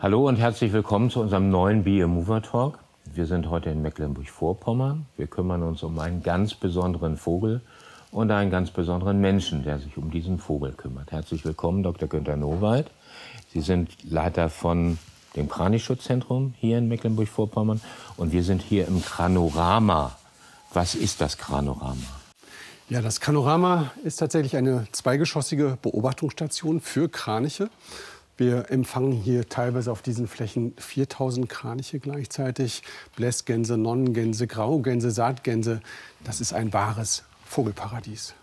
Hallo und herzlich willkommen zu unserem neuen Be a Mover Talk. Wir sind heute in Mecklenburg-Vorpommern. Wir kümmern uns um einen ganz besonderen Vogel und einen ganz besonderen Menschen, der sich um diesen Vogel kümmert. Herzlich willkommen, Dr. Günter Nowald. Sie sind Leiter von dem Kranichschutzzentrum hier in Mecklenburg-Vorpommern und wir sind hier im Kranorama. Was ist das Kranorama? Ja, das Kranorama ist tatsächlich eine zweigeschossige Beobachtungsstation für Kraniche. Wir empfangen hier teilweise auf diesen Flächen 4000 Kraniche gleichzeitig. Blässgänse, Nonnengänse, Graugänse, Saatgänse. Das ist ein wahres Vogelparadies.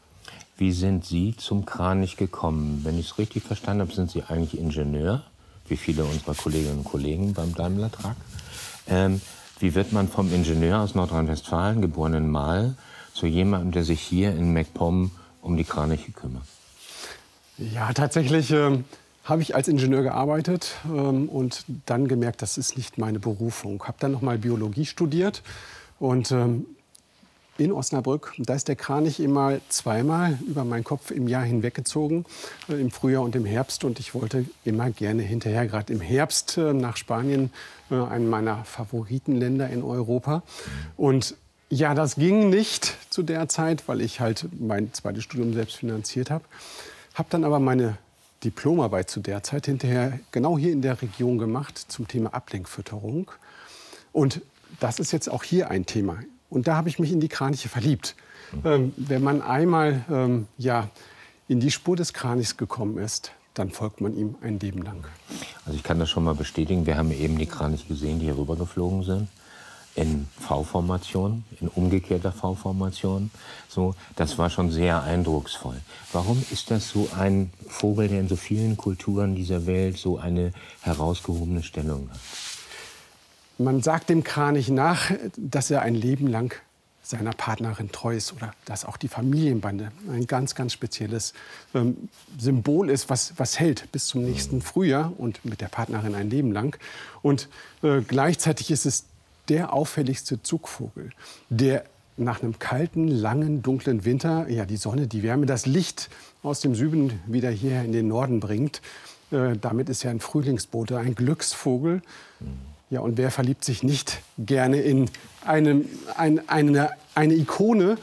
Wie sind Sie zum Kranich gekommen? Wenn ich es richtig verstanden habe, sind Sie eigentlich Ingenieur, wie viele unserer Kolleginnen und Kollegen beim Daimler-Truck. Wie wird man vom Ingenieur aus Nordrhein-Westfalen, geboren in Marl, zu jemandem, der sich hier in MacPom um die Kraniche kümmert? Ja, tatsächlich habe ich als Ingenieur gearbeitet und dann gemerkt, das ist nicht meine Berufung. Habe dann noch mal Biologie studiert und in Osnabrück, da ist der Kranich immer zweimal über meinen Kopf im Jahr hinweggezogen, im Frühjahr und im Herbst. Und ich wollte immer gerne hinterher, gerade im Herbst, nach Spanien, einem meiner Favoritenländer in Europa. Und ja, das ging nicht zu der Zeit, weil ich halt mein zweites Studium selbst finanziert habe. Habe dann aber meine Diplomarbeit zu der Zeit hinterher genau hier in der Region gemacht zum Thema Ablenkfütterung. Und das ist jetzt auch hier ein Thema. Und da habe ich mich in die Kraniche verliebt. Wenn man einmal in die Spur des Kranichs gekommen ist, dann folgt man ihm ein Leben lang. Also ich kann das schon mal bestätigen. Wir haben eben die Kraniche gesehen, die hier rübergeflogen sind. In V-Formation, in umgekehrter V-Formation. So, das war schon sehr eindrucksvoll. Warum ist das so ein Vogel, der in so vielen Kulturen dieser Welt so eine herausgehobene Stellung hat? Man sagt dem Kranich nach, dass er ein Leben lang seiner Partnerin treu ist oder dass auch die Familienbande ein ganz, ganz spezielles Symbol ist, was hält bis zum nächsten Frühjahr und mit der Partnerin ein Leben lang. Und gleichzeitig ist es der auffälligste Zugvogel, der nach einem kalten, langen, dunklen Winter die Sonne, die Wärme, das Licht aus dem Süden wieder hierher in den Norden bringt. Damit ist er ein Frühlingsbote, ein Glücksvogel. Ja, und wer verliebt sich nicht gerne in eine Ikone?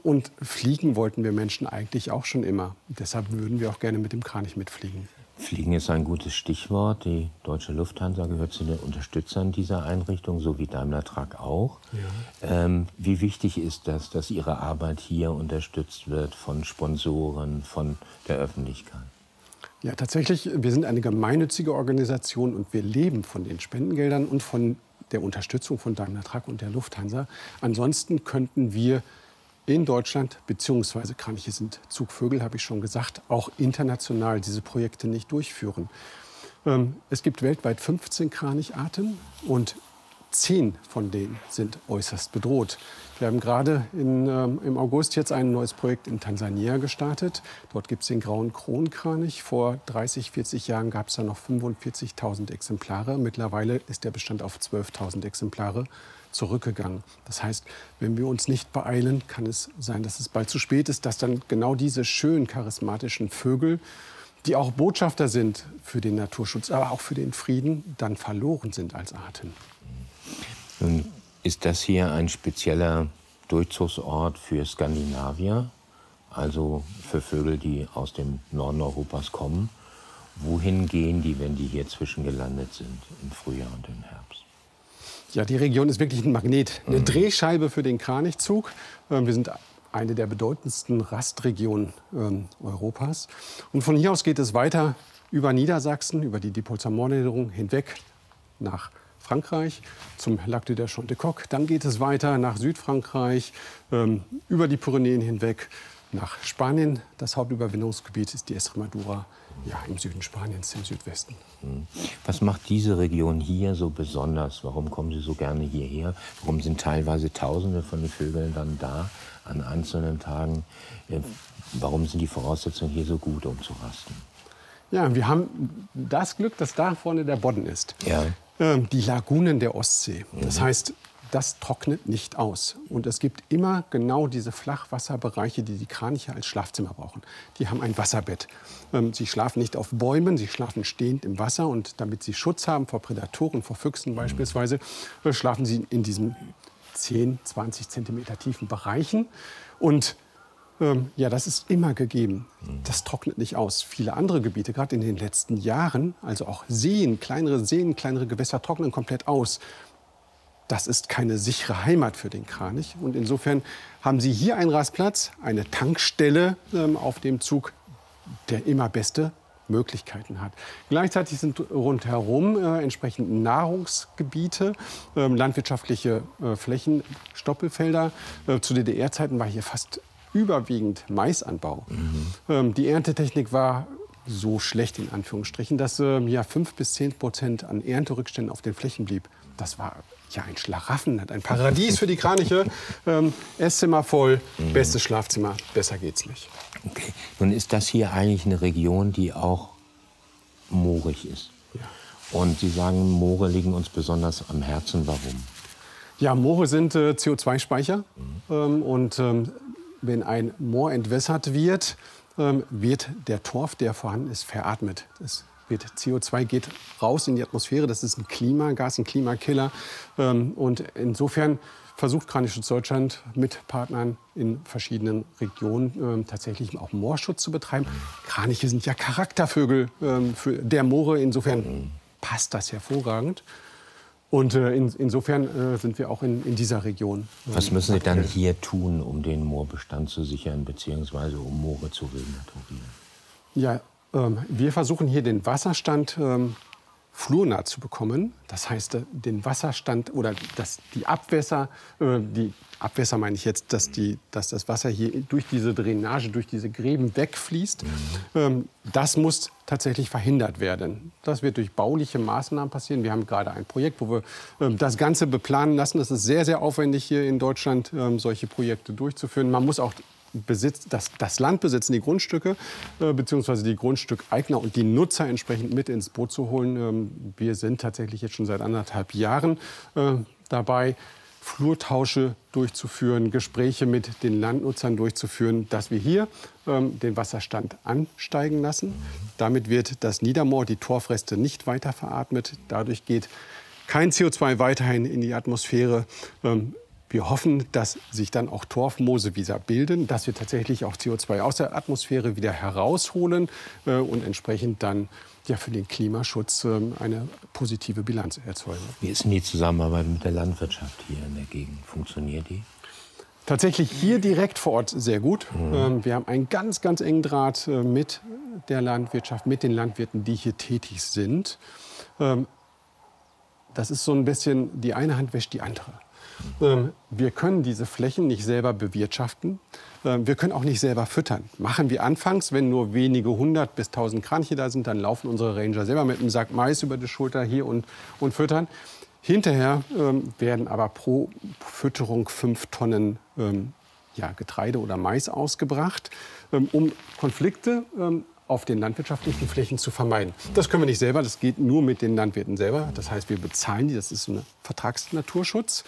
Und fliegen wollten wir Menschen eigentlich auch schon immer. Deshalb würden wir auch gerne mit dem Kranich mitfliegen. Fliegen ist ein gutes Stichwort. Die Deutsche Lufthansa gehört zu den Unterstützern dieser Einrichtung, so wie Daimler-Truck auch. Ja. Wie wichtig ist das, dass Ihre Arbeit hier unterstützt wird von Sponsoren, von der Öffentlichkeit? Ja, tatsächlich, wir sind eine gemeinnützige Organisation und wir leben von den Spendengeldern und von der Unterstützung von Daimler-Truck und der Lufthansa. Ansonsten könnten wir in Deutschland, beziehungsweise Kraniche sind Zugvögel, habe ich schon gesagt, auch international diese Projekte nicht durchführen. Es gibt weltweit 15 Kranicharten und 10 von denen sind äußerst bedroht. Wir haben gerade im August jetzt ein neues Projekt in Tansania gestartet. Dort gibt es den grauen Kronkranich. Vor 30, 40 Jahren gab es da noch 45.000 Exemplare. Mittlerweile ist der Bestand auf 12.000 Exemplare zurückgegangen. Das heißt, wenn wir uns nicht beeilen, kann es sein, dass es bald zu spät ist, dass dann genau diese schönen, charismatischen Vögel, die auch Botschafter sind für den Naturschutz, aber auch für den Frieden, dann verloren sind als Arten. Nun ist das hier ein spezieller Durchzugsort für Skandinavier, also für Vögel, die aus dem Norden Europas kommen. Wohin gehen die, wenn die hier zwischengelandet sind, im Frühjahr und im Herbst? Ja, die Region ist wirklich ein Magnet, eine Drehscheibe für den Kranichzug. Wir sind eine der bedeutendsten Rastregionen Europas. Und von hier aus geht es weiter über Niedersachsen, über die Diepholzer Moorniederung hinweg nach Frankreich zum Lac de la Chantecoq. Dann geht es weiter nach Südfrankreich, über die Pyrenäen hinweg nach Spanien. Das Hauptüberwinterungsgebiet ist die Estremadura, im Süden Spaniens, im Südwesten. Was macht diese Region hier so besonders? Warum kommen Sie so gerne hierher? Warum sind teilweise Tausende von den Vögeln dann da an einzelnen Tagen? Warum sind die Voraussetzungen hier so gut, um zu rasten? Ja, wir haben das Glück, dass da vorne der Bodden ist. Ja. Die Lagunen der Ostsee. Das heißt, das trocknet nicht aus. Und es gibt immer genau diese Flachwasserbereiche, die die Kraniche als Schlafzimmer brauchen. Die haben ein Wasserbett. Sie schlafen nicht auf Bäumen, sie schlafen stehend im Wasser. Und damit sie Schutz haben vor Prädatoren, vor Füchsen beispielsweise, schlafen sie in diesen 10, 20 Zentimeter tiefen Bereichen. Und ja, das ist immer gegeben. Das trocknet nicht aus. Viele andere Gebiete, gerade in den letzten Jahren, also auch Seen, kleinere Gewässer trocknen komplett aus. Das ist keine sichere Heimat für den Kranich. Und insofern haben Sie hier einen Rastplatz, eine Tankstelle auf dem Zug, der immer beste Möglichkeiten hat. Gleichzeitig sind rundherum entsprechend Nahrungsgebiete, landwirtschaftliche Flächen, Stoppelfelder. Zu DDR-Zeiten war hier fast überwiegend Maisanbau. Die Erntetechnik war so schlecht in Anführungsstrichen, dass ja 5 bis 10% an Ernterückständen auf den Flächen blieb. Das war ja ein Schlaraffenland, ein Paradies für die Kraniche. Esszimmer voll, bestes Schlafzimmer, besser geht's nicht. Okay. Nun ist das hier eigentlich eine Region, die auch moorig ist. Ja. Und Sie sagen, Moore liegen uns besonders am Herzen. Warum? Ja, Moore sind CO2-Speicher. Wenn ein Moor entwässert wird, wird der Torf, der vorhanden ist, veratmet. CO2 geht raus in die Atmosphäre. Das ist ein Klimagas, ein Klimakiller. Und insofern versucht Kranichschutz Deutschland mit Partnern in verschiedenen Regionen tatsächlich auch Moorschutz zu betreiben. Kraniche sind ja Charaktervögel der Moore. Insofern passt das hervorragend. Und insofern sind wir auch in dieser Region. Was müssen Sie dann hier tun, um den Moorbestand zu sichern, beziehungsweise um Moore zu renaturieren? Ja, wir versuchen hier den Wasserstand flurnah zu bekommen. Das heißt, den Wasserstand oder die Abwässer meine ich jetzt, dass das Wasser hier durch diese Drainage, durch diese Gräben wegfließt. Das muss tatsächlich verhindert werden. Das wird durch bauliche Maßnahmen passieren. Wir haben gerade ein Projekt, wo wir das Ganze beplanen lassen. Das ist sehr, sehr aufwendig hier in Deutschland, solche Projekte durchzuführen. Man muss auch das Land besitzen, die Grundstücke, beziehungsweise die Grundstückeigner und die Nutzer entsprechend mit ins Boot zu holen. Wir sind tatsächlich jetzt schon seit 1,5 Jahren dabei, Flurtausche durchzuführen, Gespräche mit den Landnutzern durchzuführen, dass wir hier den Wasserstand ansteigen lassen. Damit wird das Niedermoor, die Torfreste, nicht weiter veratmet. Dadurch geht kein CO2 weiterhin in die Atmosphäre. Wir hoffen, dass sich dann auch Torfmoose wieder bilden, dass wir tatsächlich auch CO2 aus der Atmosphäre wieder herausholen und entsprechend dann ja für den Klimaschutz eine positive Bilanz erzeugen. Wie ist denn die Zusammenarbeit mit der Landwirtschaft hier in der Gegend? Funktioniert die? Tatsächlich hier direkt vor Ort sehr gut. Wir haben einen ganz, ganz engen Draht mit der Landwirtschaft, mit den Landwirten, die hier tätig sind. Das ist so ein bisschen, die eine Hand wäscht die andere. Wir können diese Flächen nicht selber bewirtschaften. Wir können auch nicht selber füttern. Machen wir anfangs, wenn nur wenige 100 bis 1000 Kraniche da sind, dann laufen unsere Ranger selber mit einem Sack Mais über die Schulter hier und füttern. Hinterher werden aber pro Fütterung 5 Tonnen Getreide oder Mais ausgebracht, um Konflikte auf den landwirtschaftlichen Flächen zu vermeiden. Das können wir nicht selber, das geht nur mit den Landwirten selber. Das heißt, wir bezahlen die, das ist so ein Vertragsnaturschutz.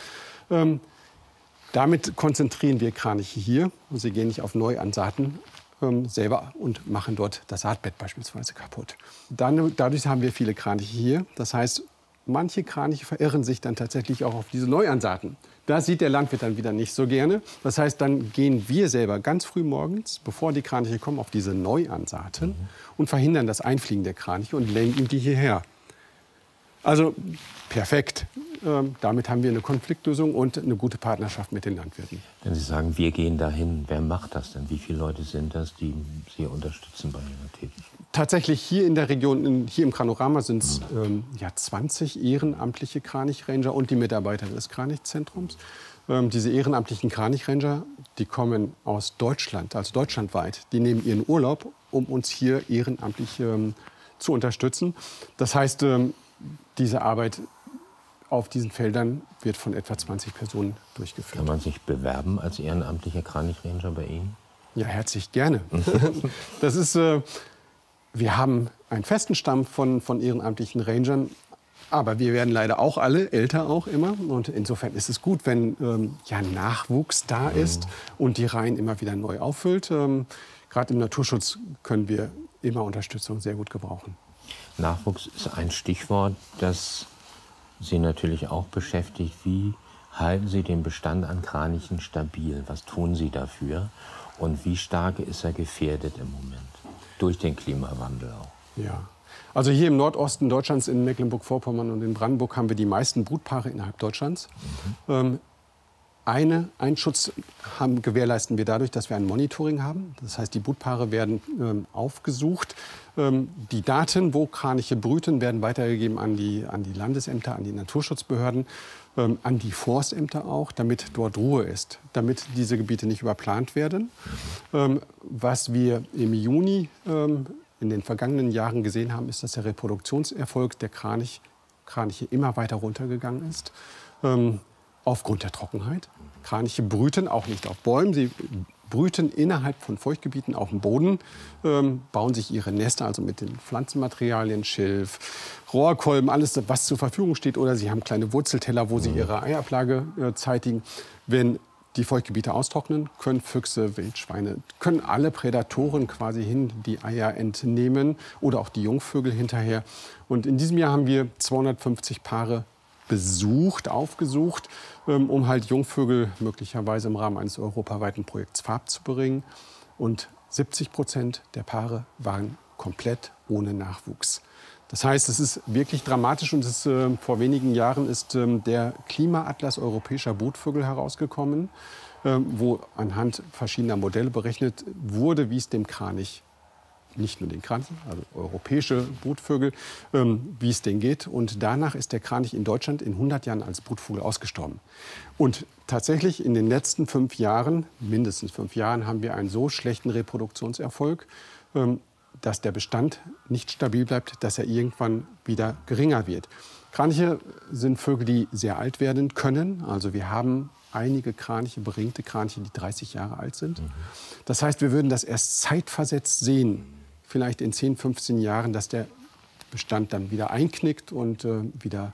Damit konzentrieren wir Kraniche hier und sie gehen nicht auf Neuansaaten selber und machen dort das Saatbett beispielsweise kaputt. Dadurch haben wir viele Kraniche hier. Das heißt, manche Kraniche verirren sich dann tatsächlich auch auf diese Neuansaaten. Das sieht der Landwirt dann wieder nicht so gerne. Das heißt, dann gehen wir selber ganz früh morgens, bevor die Kraniche kommen, auf diese Neuansaaten und verhindern das Einfliegen der Kraniche und lenken die hierher. Also perfekt. Damit haben wir eine Konfliktlösung und eine gute Partnerschaft mit den Landwirten. Wenn Sie sagen, wir gehen dahin, wer macht das denn? Wie viele Leute sind das, die Sie unterstützen bei Ihrer Tätigkeit? Tatsächlich hier in der Region, hier im Kranorama sind es 20 ehrenamtliche Kranichranger und die Mitarbeiter des Kranichzentrums. Diese ehrenamtlichen Kranichranger, die kommen aus Deutschland, also deutschlandweit. Die nehmen ihren Urlaub, um uns hier ehrenamtlich zu unterstützen. Das heißt, diese Arbeit auf diesen Feldern wird von etwa 20 Personen durchgeführt. Kann man sich bewerben als ehrenamtlicher Kranichranger bei Ihnen? Ja, herzlich gerne. Wir haben einen festen Stamm von ehrenamtlichen Rangern. Aber wir werden leider auch alle älter auch immer. Und insofern ist es gut, wenn Nachwuchs da ist und die Reihen immer wieder neu auffüllt. Gerade im Naturschutz können wir immer Unterstützung sehr gut gebrauchen. Nachwuchs ist ein Stichwort, das Sie natürlich auch beschäftigt. Wie halten Sie den Bestand an Kranichen stabil? Was tun Sie dafür? Und wie stark ist er gefährdet im Moment? Durch den Klimawandel auch. Ja. Also hier im Nordosten Deutschlands, in Mecklenburg-Vorpommern und in Brandenburg, haben wir die meisten Brutpaare innerhalb Deutschlands. Einen Schutz gewährleisten wir dadurch, dass wir ein Monitoring haben. Das heißt, die Brutpaare werden aufgesucht. Die Daten, wo Kraniche brüten, werden weitergegeben an die Landesämter, an die Naturschutzbehörden, an die Forstämter auch, damit dort Ruhe ist, damit diese Gebiete nicht überplant werden. Was wir im Juni in den vergangenen Jahren gesehen haben, ist, dass der Reproduktionserfolg der Kraniche immer weiter runtergegangen ist. Aufgrund der Trockenheit. Kraniche brüten auch nicht auf Bäumen, sie brüten innerhalb von Feuchtgebieten auf dem Boden, bauen sich ihre Nester, also mit den Pflanzenmaterialien, Schilf, Rohrkolben, alles, was zur Verfügung steht. Oder sie haben kleine Wurzelteller, wo sie ihre Eiablage zeitigen. Wenn die Feuchtgebiete austrocknen, können Füchse, Wildschweine, können alle Prädatoren quasi die Eier entnehmen oder auch die Jungvögel hinterher. Und in diesem Jahr haben wir 250 Paare aufgesucht, um halt Jungvögel möglicherweise im Rahmen eines europaweiten Projekts Farb zu bringen. Und 70% der Paare waren komplett ohne Nachwuchs. Das heißt, es ist wirklich dramatisch und vor wenigen Jahren ist der Klimaatlas europäischer Brutvögel herausgekommen, wo anhand verschiedener Modelle berechnet wurde, wie es dem Kranich, nicht nur den Kranichen, also europäische Brutvögel, wie es denen geht. Und danach ist der Kranich in Deutschland in 100 Jahren als Brutvogel ausgestorben. Und tatsächlich in den letzten 5 Jahren, mindestens 5 Jahren, haben wir einen so schlechten Reproduktionserfolg, dass der Bestand nicht stabil bleibt, dass er irgendwann wieder geringer wird. Kraniche sind Vögel, die sehr alt werden können. Also wir haben einige Kraniche, beringte Kraniche, die 30 Jahre alt sind. Das heißt, wir würden das erst zeitversetzt sehen, vielleicht in 10, 15 Jahren, dass der Bestand dann wieder einknickt und wieder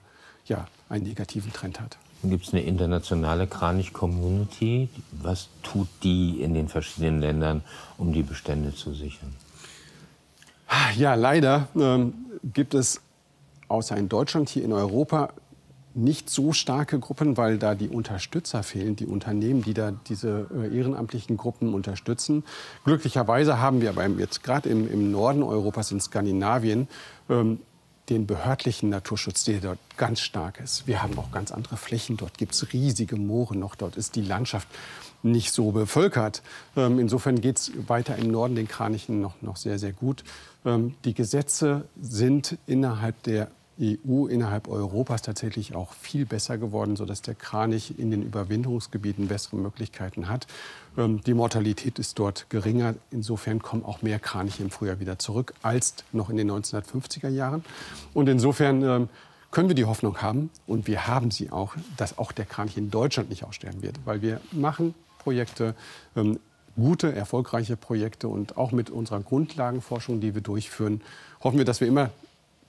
einen negativen Trend hat. Gibt es eine internationale Kranich-Community? Was tut die in den verschiedenen Ländern, um die Bestände zu sichern? Ja, leider gibt es außer in Deutschland hier in Europa nicht so starke Gruppen, weil da die Unterstützer fehlen, die Unternehmen, die da diese ehrenamtlichen Gruppen unterstützen. Glücklicherweise haben wir aber jetzt gerade im Norden Europas, in Skandinavien, den behördlichen Naturschutz, der dort ganz stark ist. Wir haben auch ganz andere Flächen. Dort gibt es riesige Moore noch. Dort ist die Landschaft nicht so bevölkert. Insofern geht es weiter im Norden den Kranichen noch sehr, sehr gut. Die Gesetze sind innerhalb der EU, innerhalb Europas tatsächlich auch viel besser geworden, sodass der Kranich in den Überwinterungsgebieten bessere Möglichkeiten hat. Die Mortalität ist dort geringer. Insofern kommen auch mehr Kraniche im Frühjahr wieder zurück als noch in den 1950er Jahren. Und insofern können wir die Hoffnung haben, und wir haben sie auch, dass auch der Kranich in Deutschland nicht aussterben wird. Weil wir machen Projekte, gute, erfolgreiche Projekte, und auch mit unserer Grundlagenforschung, die wir durchführen, hoffen wir, dass wir immer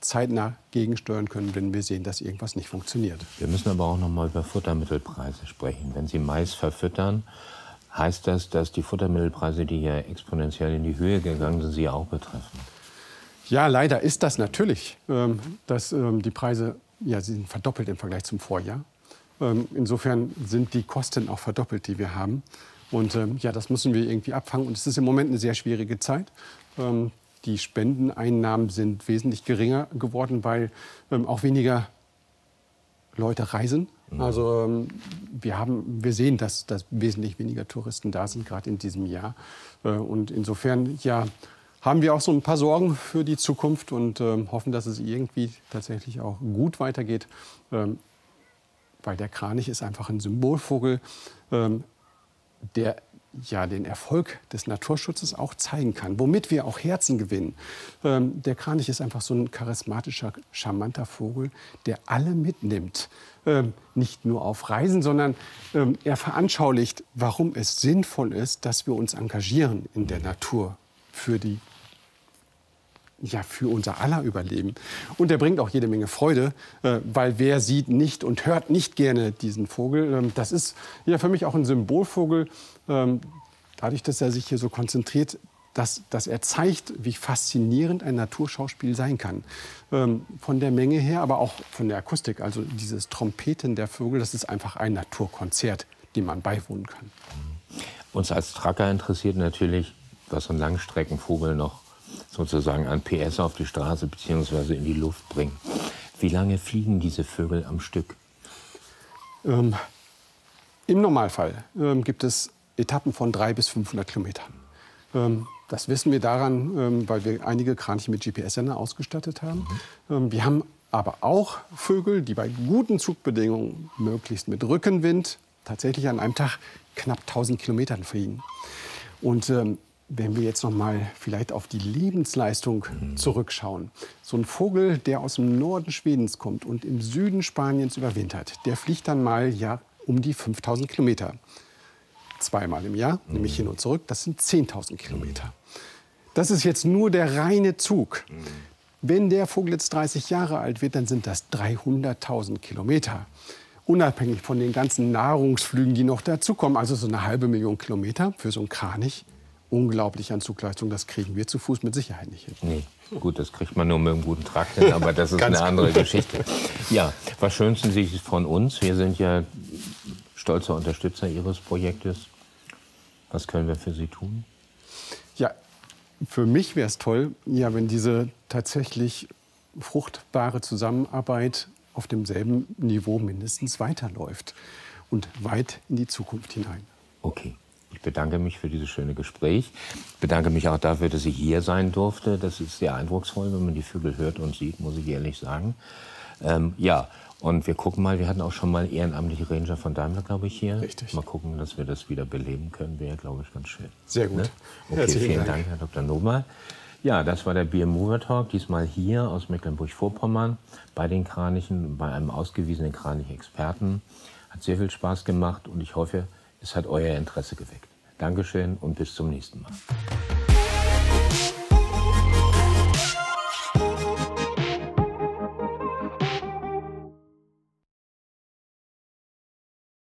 zeitnah gegensteuern können, wenn wir sehen, dass irgendwas nicht funktioniert. Wir müssen aber auch noch mal über Futtermittelpreise sprechen. Wenn Sie Mais verfüttern, heißt das, dass die Futtermittelpreise, die ja exponentiell in die Höhe gegangen sind, Sie auch betreffen? Ja, leider ist das natürlich, dass die Preise sie sind verdoppelt im Vergleich zum Vorjahr. Insofern sind die Kosten auch verdoppelt, die wir haben. Und das müssen wir irgendwie abfangen. Und es ist im Moment eine sehr schwierige Zeit. Die Spendeneinnahmen sind wesentlich geringer geworden, weil auch weniger Leute reisen. Also wir sehen, dass wesentlich weniger Touristen da sind, gerade in diesem Jahr. Und insofern haben wir auch so ein paar Sorgen für die Zukunft und hoffen, dass es irgendwie tatsächlich auch gut weitergeht. Weil der Kranich ist einfach ein Symbolvogel, der den Erfolg des Naturschutzes auch zeigen kann, womit wir auch Herzen gewinnen. Der Kranich ist einfach so ein charismatischer, charmanter Vogel, der alle mitnimmt. Nicht nur auf Reisen, sondern er veranschaulicht, warum es sinnvoll ist, dass wir uns engagieren in der Natur für die ja, für unser aller Überleben. Und der bringt auch jede Menge Freude, weil wer sieht nicht und hört nicht gerne diesen Vogel. Das ist ja für mich auch ein Symbolvogel, dadurch, dass er sich hier so konzentriert, dass er zeigt, wie faszinierend ein Naturschauspiel sein kann. Von der Menge her, aber auch von der Akustik. Also dieses Trompeten der Vögel, das ist einfach ein Naturkonzert, dem man beiwohnen kann. Uns als Tracker interessiert natürlich, was so ein Langstreckenvogel noch sozusagen an PS auf die Straße bzw. in die Luft bringt. Wie lange fliegen diese Vögel am Stück? Im Normalfall gibt es Etappen von 300 bis 500 Kilometern. Das wissen wir daran, weil wir einige Kraniche mit GPS-Sender ausgestattet haben. Wir haben aber auch Vögel, die bei guten Zugbedingungen, möglichst mit Rückenwind, tatsächlich an einem Tag knapp 1000 Kilometern fliegen. Und wenn wir jetzt noch mal vielleicht auf die Lebensleistung zurückschauen. So ein Vogel, der aus dem Norden Schwedens kommt und im Süden Spaniens überwintert, der fliegt dann mal um die 5000 Kilometer. Zweimal im Jahr, nämlich hin und zurück, das sind 10.000 Kilometer. Das ist jetzt nur der reine Zug. Wenn der Vogel jetzt 30 Jahre alt wird, dann sind das 300.000 Kilometer. Unabhängig von den ganzen Nahrungsflügen, die noch dazukommen, also so eine 500.000 Kilometer für so einen Kranich. Unglaublich an Zugleistung, das kriegen wir zu Fuß mit Sicherheit nicht hin. Nee, gut, das kriegt man nur mit einem guten Trakt hin, aber das ist eine andere Geschichte. Ja, was schönsten Sie von uns? Wir sind ja stolzer Unterstützer Ihres Projektes. Was können wir für Sie tun? Ja, für mich wäre es toll, ja, wenn diese tatsächlich fruchtbare Zusammenarbeit auf demselben Niveau mindestens weiterläuft und weit in die Zukunft hinein. Okay. Ich bedanke mich für dieses schöne Gespräch. Ich bedanke mich auch dafür, dass ich hier sein durfte. Das ist sehr eindrucksvoll, wenn man die Vögel hört und sieht, muss ich ehrlich sagen. Ja, und wir gucken mal, wir hatten auch schon mal ehrenamtliche Ranger von Daimler, glaube ich, hier. Richtig. Mal gucken, dass wir das wieder beleben können. Wäre, glaube ich, ganz schön. Sehr gut. Ne? Okay, vielen Dank, Herr Dr. Nobel. Ja, das war der BM Mover Talk, diesmal hier aus Mecklenburg-Vorpommern bei den Kranichen, bei einem ausgewiesenen Kranichexperten. Hat sehr viel Spaß gemacht und ich hoffe, es hat euer Interesse geweckt. Dankeschön und bis zum nächsten Mal.